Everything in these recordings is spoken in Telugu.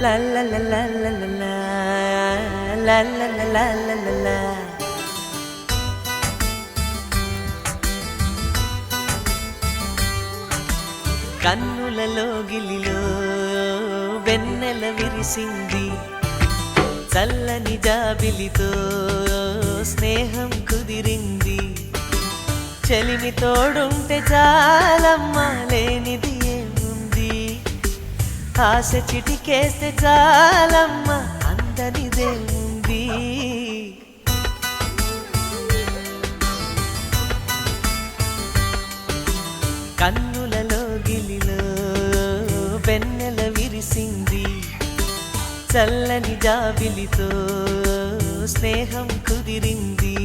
La la la la la la la la la la la la la la. కన్నులలో గిలిలో వెన్నెల విరిసింది, చల్లని జాబిలితో స్నేహం కుదిరింది. చెలిమి తోడుంటే చాలమ్మా, లేనిది ఏముంది. ఆశ చిటికేస్తే చాలమ్మా, అందనిదేముంది. కన్నులలో గిలిలో వెన్నెల విరిసింది, చల్లని జాబిలితో స్నేహం కుదిరింది.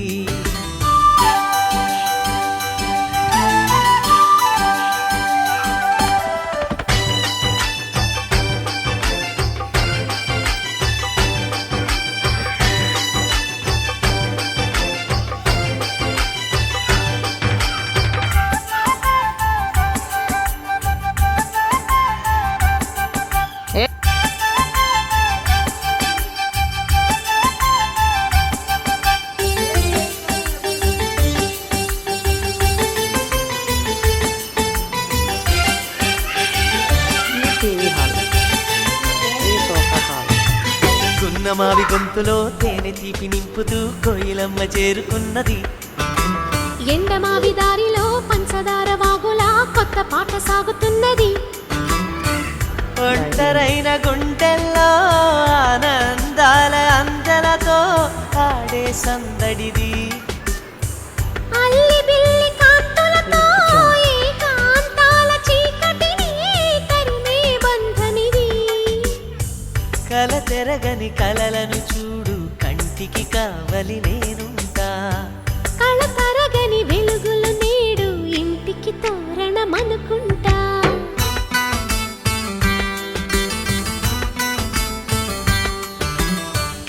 మావి గొంతులో తేనె తీపి నింపుతూ కోయిలమ్మ చేరుకున్నది. ఎండమావి దారిలో పంచదార వాగులా కొత్త పాట సాగుతున్నది. ఒంటరైన గుండెల్లో ఆనందాల అందలతో ఆడే సందడిది. అల్లి బిల్లి కాంతులతో ఏకాంతాల చీకటిని తరిమే బంధనిది. కల తెరగని కలలను చూడు, కంటికి కావలి నేనుంటా. కళ తరగని వెలుగులు నేడు ఇంటికి తోరణమనుకుంటా.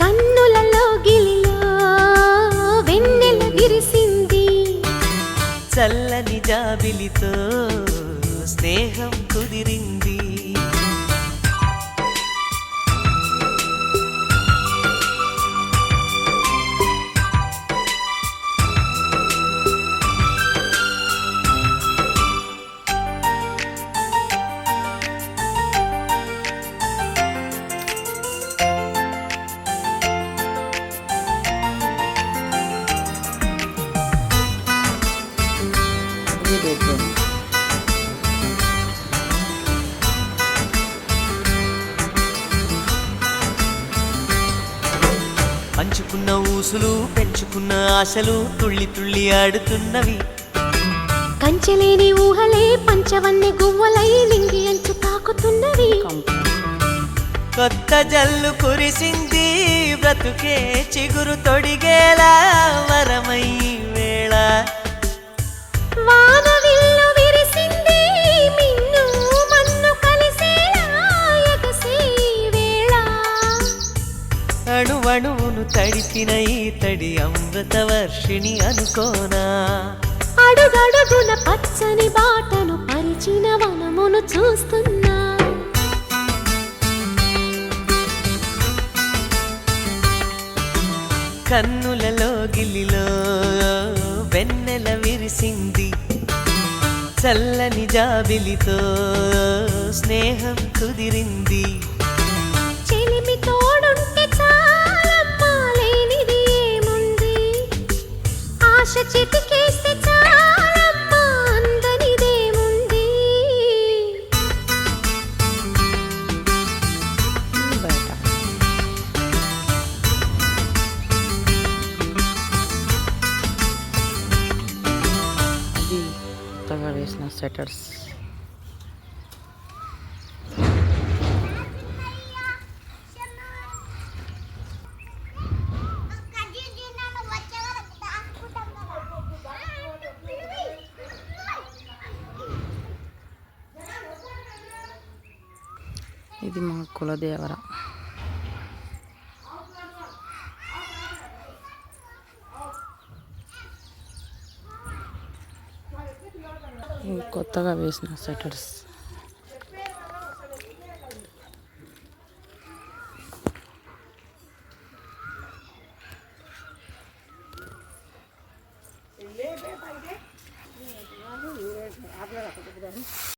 కన్నులలో గిలిలో వెన్నెల విరిసింది, చల్లని జాబిలితో స్నేహం కుదిరింది. పంచుకున్న ఊసులు పెంచుకున్న ఆశలు తుళ్ళి తుళ్ళి ఆడుతున్నవి. కంచెలేని ఊహలే పంచవన్నె గువ్వలై లింగి అంచు తాకుతున్నవి. కొత్త జల్లు కురిసింది, బ్రతుకే చిగురు తొడిగేలా వరమై వేళ. వానవిల్లు విరిసింది, మిన్ను మన్ను కలిసేలా ఎగసే వేళ. అణువణువును తడిపిన ఈ తడి అమృత వర్షిణి అనుకోనా. అడుగడుగున పచ్చని బాటను పరిచిన వనమును చూస్తున్నా. కన్నులలో గిలిలో వెన్నెల విరిసింది, చల్లని జాబిలితో స్నేహం కుదిరింది. చెలిమి తోడుంటే చాలమ్మా, లేనిది ఏముంది. ఆశ చిటికేస్తే చాలమ్మా, అందనిదేముంది. కొత్తగా వేసిన సెటర్స్. ఇది మా కులదేవర. కొత్తగా వేసిన సెటర్స్.